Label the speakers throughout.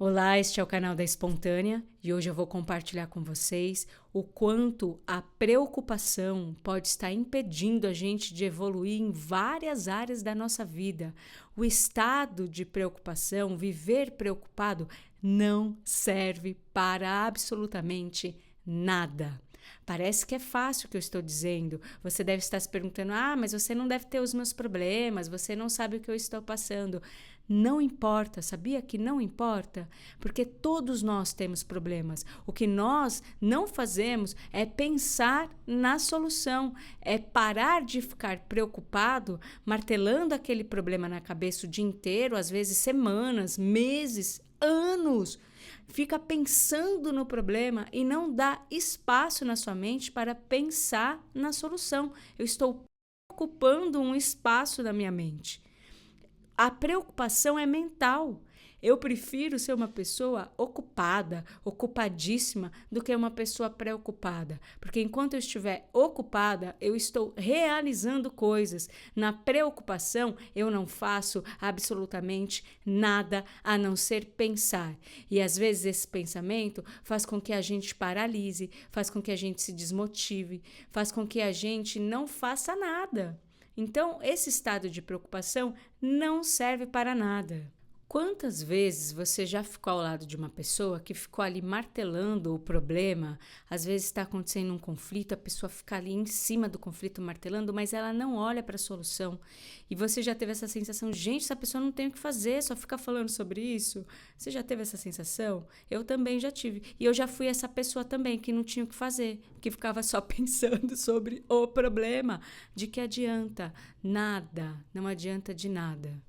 Speaker 1: Olá, este é o canal da Espontânea e hoje eu vou compartilhar com vocês o quanto a preocupação pode estar impedindo a gente de evoluir em várias áreas da nossa vida. O estado de preocupação, viver preocupado, não serve para absolutamente nada. Parece que é fácil o que eu estou dizendo. Você deve estar se perguntando: mas você não deve ter os meus problemas, você não sabe o que eu estou passando. Não importa, sabia que não importa? Porque todos nós temos problemas. O que nós não fazemos é pensar na solução, é parar de ficar preocupado, martelando aquele problema na cabeça o dia inteiro, às vezes semanas, meses, anos. Fica pensando no problema e não dá espaço na sua mente para pensar na solução. Eu estou ocupando um espaço na minha mente. A preocupação é mental. Eu prefiro ser uma pessoa ocupada, ocupadíssima, do que uma pessoa preocupada. Porque enquanto eu estiver ocupada, eu estou realizando coisas. Na preocupação, eu não faço absolutamente nada a não ser pensar. E às vezes esse pensamento faz com que a gente paralise, faz com que a gente se desmotive, faz com que a gente não faça nada. Então, esse estado de preocupação não serve para nada. Quantas vezes você já ficou ao lado de uma pessoa que ficou ali martelando o problema? Às vezes está acontecendo um conflito, a pessoa fica ali em cima do conflito martelando, mas ela não olha para a solução. E você já teve essa sensação: gente, essa pessoa não tem o que fazer, só fica falando sobre isso. Você já teve essa sensação? Eu também já tive. E eu já fui essa pessoa também que não tinha o que fazer, que ficava só pensando sobre o problema. De que adianta? Nada, não adianta de nada.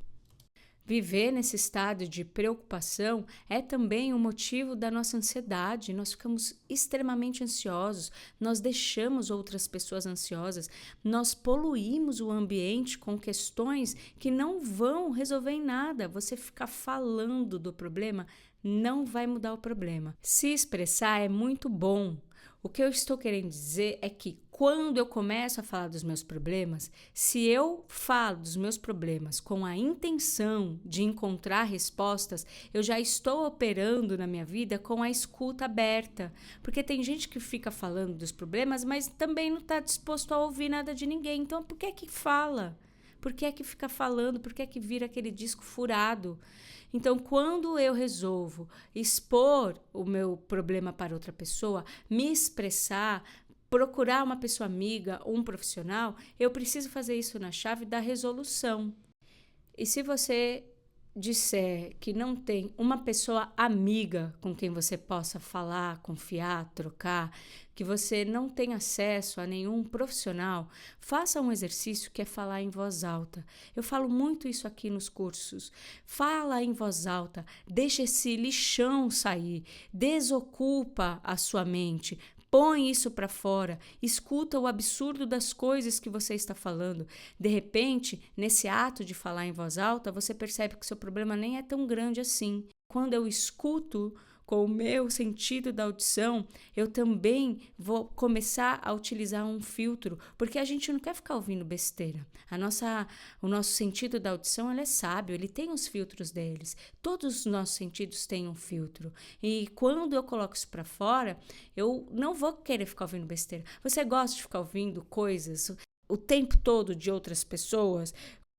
Speaker 1: Viver nesse estado de preocupação é também um motivo da nossa ansiedade. Nós ficamos extremamente ansiosos, nós deixamos outras pessoas ansiosas, nós poluímos o ambiente com questões que não vão resolver em nada. Você ficar falando do problema não vai mudar o problema. Se expressar é muito bom. O que eu estou querendo dizer é que quando eu começo a falar dos meus problemas, se eu falo dos meus problemas com a intenção de encontrar respostas, eu já estou operando na minha vida com a escuta aberta. Porque tem gente que fica falando dos problemas, mas também não está disposto a ouvir nada de ninguém. Então, por que é que fala? Por que é que fica falando? Por que é que vira aquele disco furado? Então, quando eu resolvo expor o meu problema para outra pessoa, me expressar, procurar uma pessoa amiga ou um profissional, eu preciso fazer isso na chave da resolução. E se você disser que não tem uma pessoa amiga com quem você possa falar, confiar, trocar, que você não tem acesso a nenhum profissional, faça um exercício que é falar em voz alta. Eu falo muito isso aqui nos cursos. Fala em voz alta, deixa esse lixão sair, desocupa a sua mente. Põe isso para fora, escuta o absurdo das coisas que você está falando. De repente, nesse ato de falar em voz alta, você percebe que seu problema nem é tão grande assim. Quando eu escuto com o meu sentido da audição, eu também vou começar a utilizar um filtro, porque a gente não quer ficar ouvindo besteira. O nosso sentido da audição, ele é sábio, ele tem os filtros deles. Todos os nossos sentidos têm um filtro. E quando eu coloco isso para fora, eu não vou querer ficar ouvindo besteira. Você gosta de ficar ouvindo coisas o tempo todo de outras pessoas?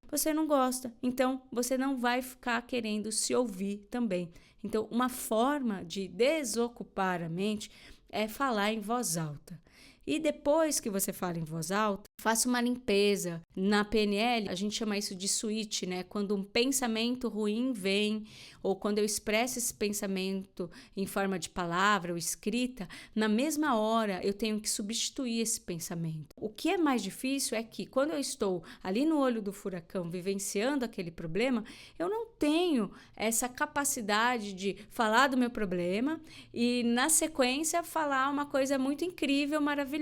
Speaker 1: Você não gosta, então você não vai ficar querendo se ouvir também. Então, uma forma de desocupar a mente é falar em voz alta. E depois que você fala em voz alta, faça uma limpeza. Na PNL, a gente chama isso de switch, né? Quando um pensamento ruim vem, ou quando eu expresso esse pensamento em forma de palavra ou escrita, na mesma hora eu tenho que substituir esse pensamento. O que é mais difícil é que quando eu estou ali no olho do furacão, vivenciando aquele problema, eu não tenho essa capacidade de falar do meu problema e, na sequência, falar uma coisa muito incrível, maravilhosa.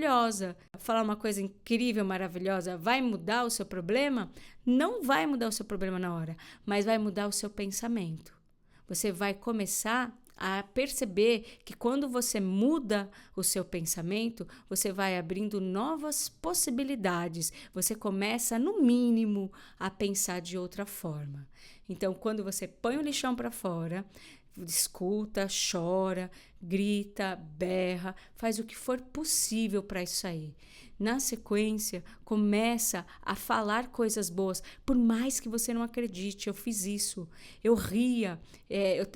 Speaker 1: Falar uma coisa incrível, maravilhosa vai mudar o seu problema? Não vai mudar o seu problema na hora, mas vai mudar o seu pensamento. Você vai começar a perceber que quando você muda o seu pensamento, você vai abrindo novas possibilidades. Você começa, no mínimo, a pensar de outra forma. Então, quando você põe o lixão para fora, escuta, chora, grita, berra, faz o que for possível para isso sair. Na sequência, começa a falar coisas boas, por mais que você não acredite. Eu fiz isso, eu ria.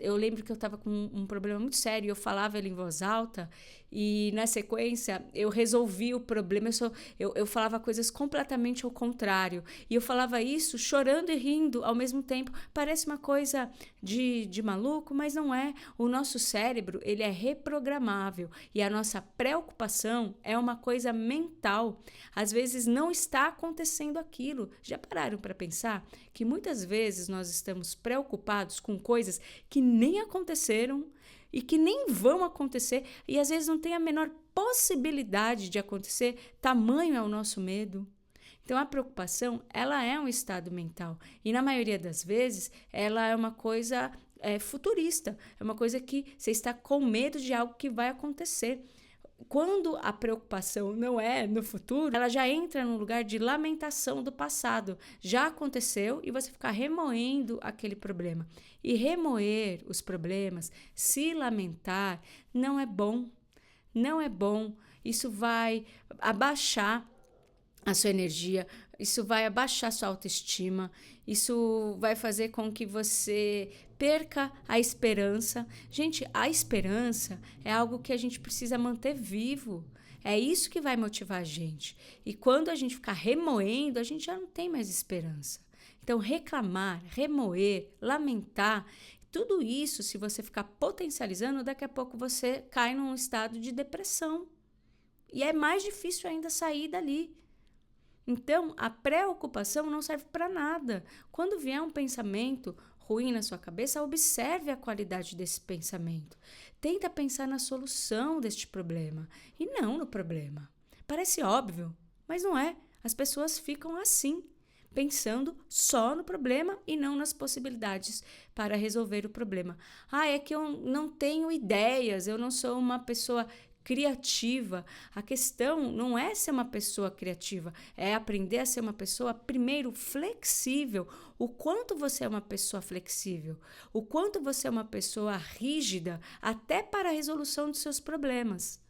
Speaker 1: Eu lembro que eu estava com um problema muito sério, eu falava ele em voz alta e na sequência eu resolvi o problema. Eu falava coisas completamente ao contrário e eu falava isso chorando e rindo ao mesmo tempo. Parece uma coisa de maluco, mas não é. O nosso cérebro, ele é reprogramável e a nossa preocupação é uma coisa mental. Às vezes não está acontecendo aquilo. Já pararam para pensar que muitas vezes nós estamos preocupados com coisas que nem aconteceram e que nem vão acontecer e às vezes não tem a menor possibilidade de acontecer, tamanho é o nosso medo. Então, a preocupação, ela é um estado mental e, na maioria das vezes, ela é uma coisa futurista, é uma coisa que você está com medo de algo que vai acontecer. Quando a preocupação não é no futuro, ela já entra num lugar de lamentação do passado. Já aconteceu e você fica remoendo aquele problema. E remoer os problemas, se lamentar, não é bom. Não é bom. Isso vai abaixar a sua energia, isso vai abaixar a sua autoestima, isso vai fazer com que você perca a esperança. Gente, a esperança é algo que a gente precisa manter vivo. É isso que vai motivar a gente. E quando a gente ficar remoendo, a gente já não tem mais esperança. Então, reclamar, remoer, lamentar, tudo isso, se você ficar potencializando, daqui a pouco você cai num estado de depressão. E é mais difícil ainda sair dali. Então, a preocupação não serve para nada. Quando vier um pensamento ruim na sua cabeça, observe a qualidade desse pensamento. Tenta pensar na solução deste problema e não no problema. Parece óbvio, mas não é. As pessoas ficam assim, pensando só no problema e não nas possibilidades para resolver o problema. É que eu não tenho ideias, eu não sou uma pessoa criativa. A questão não é ser uma pessoa criativa, é aprender a ser uma pessoa, primeiro, flexível. O quanto você é uma pessoa flexível, o quanto você é uma pessoa rígida, até para a resolução dos seus problemas.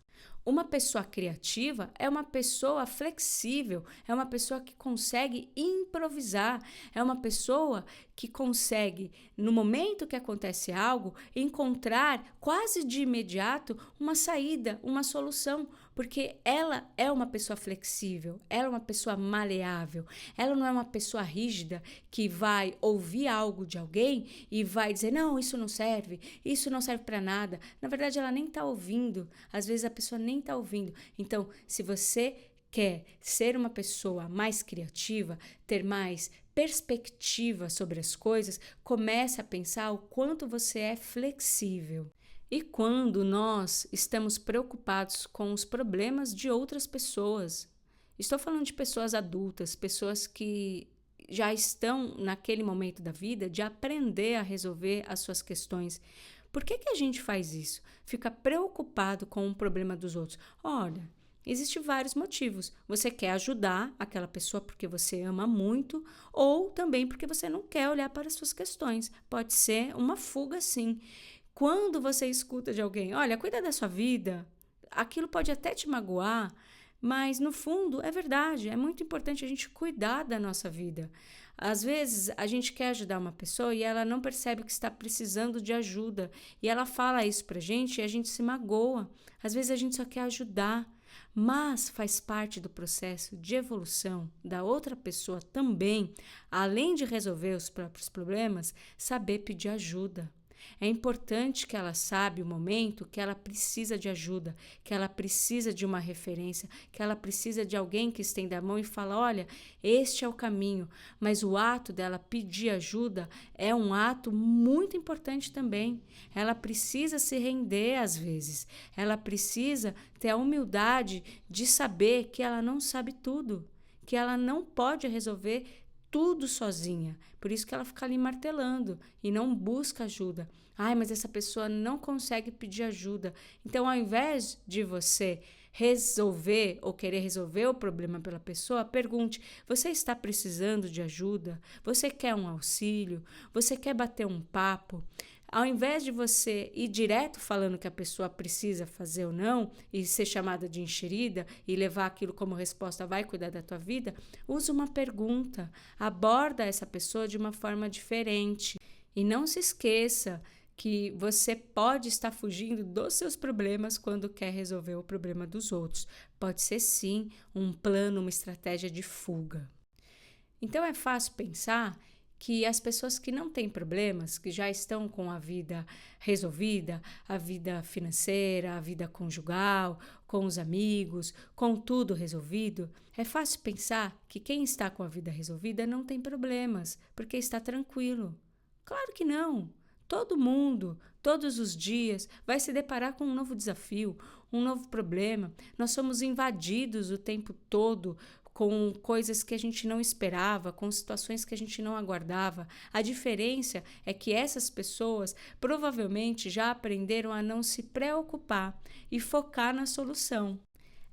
Speaker 1: Uma pessoa criativa é uma pessoa flexível, é uma pessoa que consegue improvisar, é uma pessoa que consegue, no momento que acontece algo, encontrar quase de imediato uma saída, uma solução, porque ela é uma pessoa flexível, ela é uma pessoa maleável, ela não é uma pessoa rígida que vai ouvir algo de alguém e vai dizer, não, isso não serve para nada. Na verdade, ela nem está ouvindo, às vezes a pessoa nem está ouvindo. Então, se você quer ser uma pessoa mais criativa, ter mais perspectiva sobre as coisas, comece a pensar o quanto você é flexível. E quando nós estamos preocupados com os problemas de outras pessoas, estou falando de pessoas adultas, pessoas que já estão naquele momento da vida de aprender a resolver as suas questões. Por que a gente faz isso? Fica preocupado com o problema dos outros. Olha, existem vários motivos. Você quer ajudar aquela pessoa porque você ama muito ou também porque você não quer olhar para as suas questões. Pode ser uma fuga, sim. Quando você escuta de alguém, olha, cuida da sua vida, aquilo pode até te magoar, mas no fundo é verdade, é muito importante a gente cuidar da nossa vida. Às vezes a gente quer ajudar uma pessoa e ela não percebe que está precisando de ajuda e ela fala isso pra gente e a gente se magoa. Às vezes a gente só quer ajudar, mas faz parte do processo de evolução da outra pessoa também, além de resolver os próprios problemas, saber pedir ajuda. É importante que ela saiba o momento que ela precisa de ajuda, que ela precisa de uma referência, que ela precisa de alguém que estenda a mão e fala, olha, este é o caminho. Mas o ato dela pedir ajuda é um ato muito importante também. Ela precisa se render às vezes. Ela precisa ter a humildade de saber que ela não sabe tudo, que ela não pode resolver tudo sozinha. Por isso que ela fica ali martelando e não busca ajuda. Mas essa pessoa não consegue pedir ajuda. Então, ao invés de você resolver ou querer resolver o problema pela pessoa, pergunte, você está precisando de ajuda? Você quer um auxílio? Você quer bater um papo? Ao invés de você ir direto falando que a pessoa precisa fazer ou não, e ser chamada de enxerida e levar aquilo como resposta, vai cuidar da tua vida, usa uma pergunta, aborda essa pessoa de uma forma diferente. E não se esqueça que você pode estar fugindo dos seus problemas quando quer resolver o problema dos outros. Pode ser sim um plano, uma estratégia de fuga. Então é fácil pensar que as pessoas que não têm problemas, que já estão com a vida resolvida, a vida financeira, a vida conjugal, com os amigos, com tudo resolvido, é fácil pensar que quem está com a vida resolvida não tem problemas, porque está tranquilo. Claro que não! Todo mundo, todos os dias, vai se deparar com um novo desafio, um novo problema. Nós somos invadidos o tempo todo com coisas que a gente não esperava, com situações que a gente não aguardava. A diferença é que essas pessoas provavelmente já aprenderam a não se preocupar e focar na solução.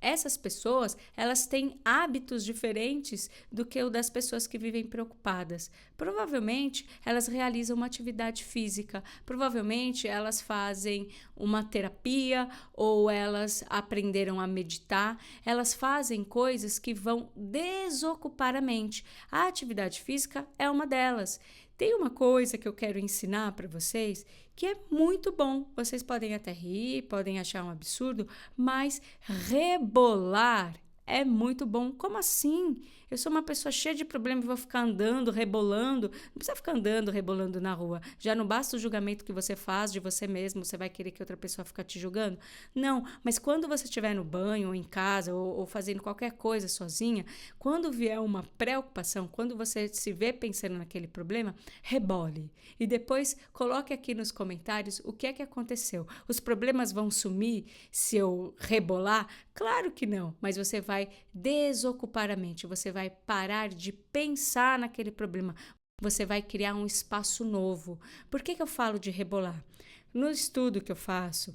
Speaker 1: Essas pessoas, elas têm hábitos diferentes do que o das pessoas que vivem preocupadas. Provavelmente, elas realizam uma atividade física, provavelmente elas fazem uma terapia ou elas aprenderam a meditar, elas fazem coisas que vão desocupar a mente. A atividade física é uma delas. Tem uma coisa que eu quero ensinar para vocês que é muito bom. Vocês podem até rir, podem achar um absurdo, mas rebolar é muito bom. Como assim? Eu sou uma pessoa cheia de problemas e vou ficar andando, rebolando. Não precisa ficar andando, rebolando na rua. Já não basta o julgamento que você faz de você mesmo, você vai querer que outra pessoa fique te julgando? Não, mas quando você estiver no banho, ou em casa, ou fazendo qualquer coisa sozinha, quando vier uma preocupação, quando você se vê pensando naquele problema, rebole. E depois coloque aqui nos comentários o que é que aconteceu. Os problemas vão sumir se eu rebolar? Claro que não, mas você vai desocupar a mente, você vai parar de pensar naquele problema, você vai criar um espaço novo. Por que eu falo de rebolar? No estudo que eu faço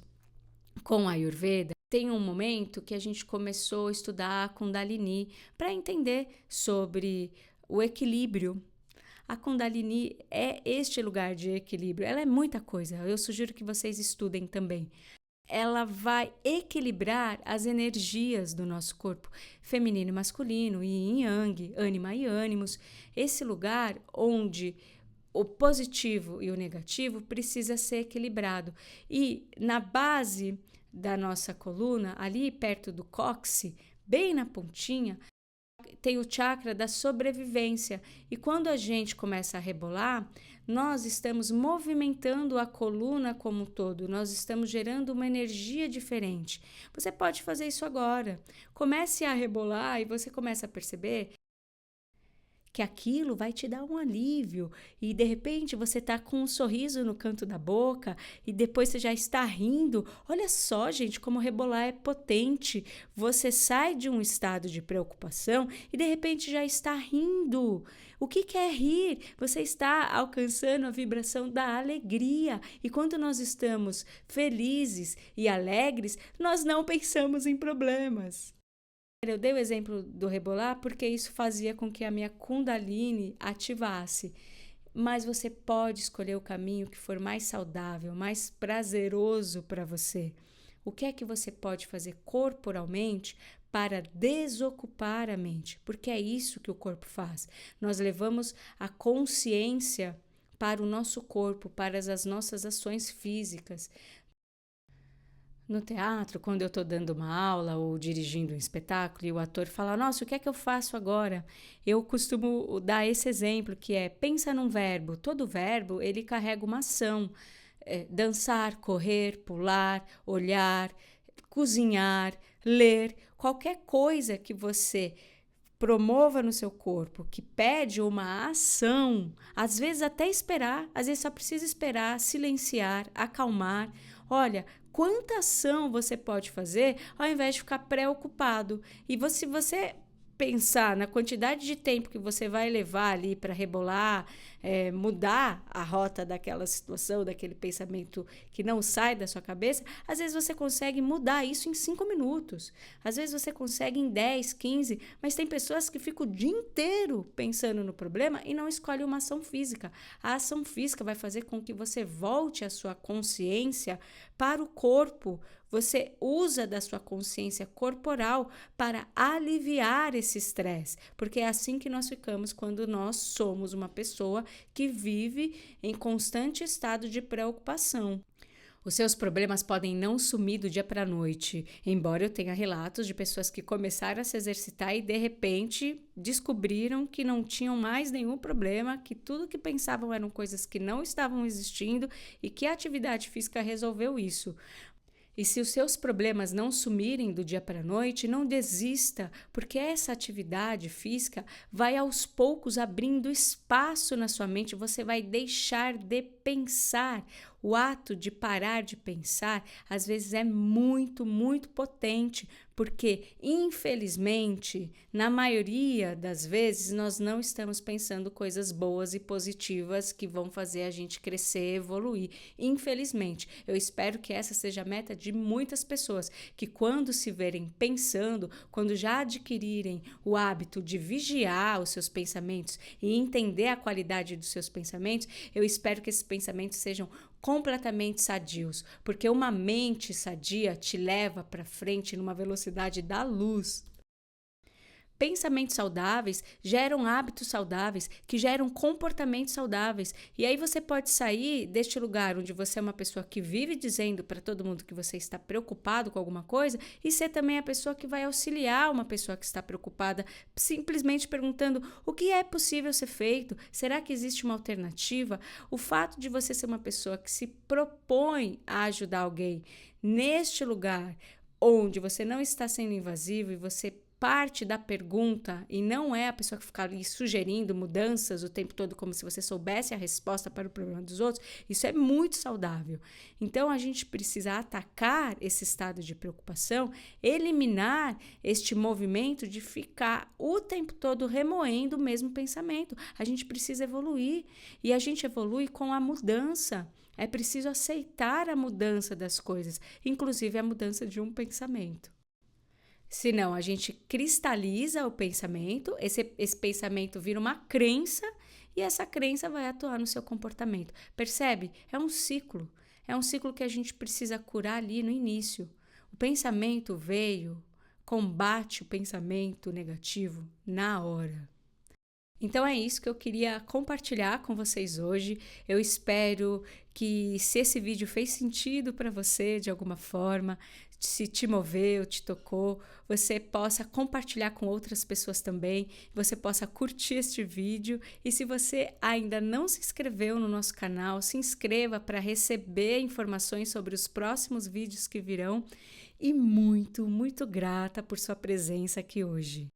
Speaker 1: com a Ayurveda, tem um momento que a gente começou a estudar a Kundalini para entender sobre o equilíbrio. A Kundalini é este lugar de equilíbrio, ela é muita coisa, eu sugiro que vocês estudem também. Ela vai equilibrar as energias do nosso corpo, feminino e masculino, yin e yang, ânima e ânimos. Esse lugar onde o positivo e o negativo precisa ser equilibrado. E na base da nossa coluna, ali perto do cóccix, bem na pontinha, tem o chakra da sobrevivência. E quando a gente começa a rebolar, nós estamos movimentando a coluna como um todo, nós estamos gerando uma energia diferente. Você pode fazer isso agora. Comece a rebolar e você começa a perceber que aquilo vai te dar um alívio e de repente você está com um sorriso no canto da boca e depois você já está rindo. Olha só, gente, como rebolar é potente. Você sai de um estado de preocupação e de repente já está rindo. O que é rir? Você está alcançando a vibração da alegria. E quando nós estamos felizes e alegres, nós não pensamos em problemas. Eu dei o exemplo do rebolar porque isso fazia com que a minha Kundalini ativasse. Mas você pode escolher o caminho que for mais saudável, mais prazeroso para você. O que é que você pode fazer corporalmente para desocupar a mente? Porque é isso que o corpo faz. Nós levamos a consciência para o nosso corpo, para as nossas ações físicas. No teatro, quando eu estou dando uma aula ou dirigindo um espetáculo e o ator fala, nossa, o que é que eu faço agora? Eu costumo dar esse exemplo que é, pensa num verbo. Todo verbo, ele carrega uma ação. Dançar, correr, pular, olhar, cozinhar, ler. Qualquer coisa que você promova no seu corpo, que pede uma ação, às vezes até esperar, às vezes só precisa esperar, silenciar, acalmar. Olha, quanta ação você pode fazer ao invés de ficar preocupado. E se você pensar na quantidade de tempo que você vai levar ali para rebolar, mudar a rota daquela situação, daquele pensamento que não sai da sua cabeça, às vezes você consegue mudar isso em 5 minutos. Às vezes você consegue em 10, 15, mas tem pessoas que ficam o dia inteiro pensando no problema e não escolhem uma ação física. A ação física vai fazer com que você volte a sua consciência para o corpo. Você usa da sua consciência corporal para aliviar esse estresse, porque é assim que nós ficamos quando nós somos uma pessoa que vive em constante estado de preocupação. Os seus problemas podem não sumir do dia para a noite, embora eu tenha relatos de pessoas que começaram a se exercitar e de repente descobriram que não tinham mais nenhum problema, que tudo que pensavam eram coisas que não estavam existindo e que a atividade física resolveu isso. E se os seus problemas não sumirem do dia para a noite, não desista, porque essa atividade física vai aos poucos abrindo espaço na sua mente, você vai deixar de pensar. O ato de parar de pensar, às vezes é muito, muito potente, porque, infelizmente, na maioria das vezes, nós não estamos pensando coisas boas e positivas que vão fazer a gente crescer, evoluir. Infelizmente, eu espero que essa seja a meta de muitas pessoas, que quando se verem pensando, quando já adquirirem o hábito de vigiar os seus pensamentos e entender a qualidade dos seus pensamentos, eu espero que esses pensamentos sejam completamente sadios, porque uma mente sadia te leva para frente numa velocidade da luz. Pensamentos saudáveis geram hábitos saudáveis, que geram comportamentos saudáveis. E aí você pode sair deste lugar onde você é uma pessoa que vive dizendo para todo mundo que você está preocupado com alguma coisa e ser também a pessoa que vai auxiliar uma pessoa que está preocupada, simplesmente perguntando o que é possível ser feito, será que existe uma alternativa? O fato de você ser uma pessoa que se propõe a ajudar alguém neste lugar onde você não está sendo invasivo e você parte da pergunta e não é a pessoa que fica ali sugerindo mudanças o tempo todo como se você soubesse a resposta para o problema dos outros, isso é muito saudável. Então a gente precisa atacar esse estado de preocupação, eliminar este movimento de ficar o tempo todo remoendo o mesmo pensamento. A gente precisa evoluir e a gente evolui com a mudança. É preciso aceitar a mudança das coisas, inclusive a mudança de um pensamento. Senão, a gente cristaliza o pensamento, esse pensamento vira uma crença e essa crença vai atuar no seu comportamento. Percebe? É um ciclo. É um ciclo que a gente precisa curar ali no início. O pensamento veio, combate o pensamento negativo na hora. Então é isso que eu queria compartilhar com vocês hoje. Eu espero que, se esse vídeo fez sentido para você de alguma forma, se te moveu, te tocou, você possa compartilhar com outras pessoas também, você possa curtir este vídeo. E se você ainda não se inscreveu no nosso canal, se inscreva para receber informações sobre os próximos vídeos que virão. E muito, muito grata por sua presença aqui hoje.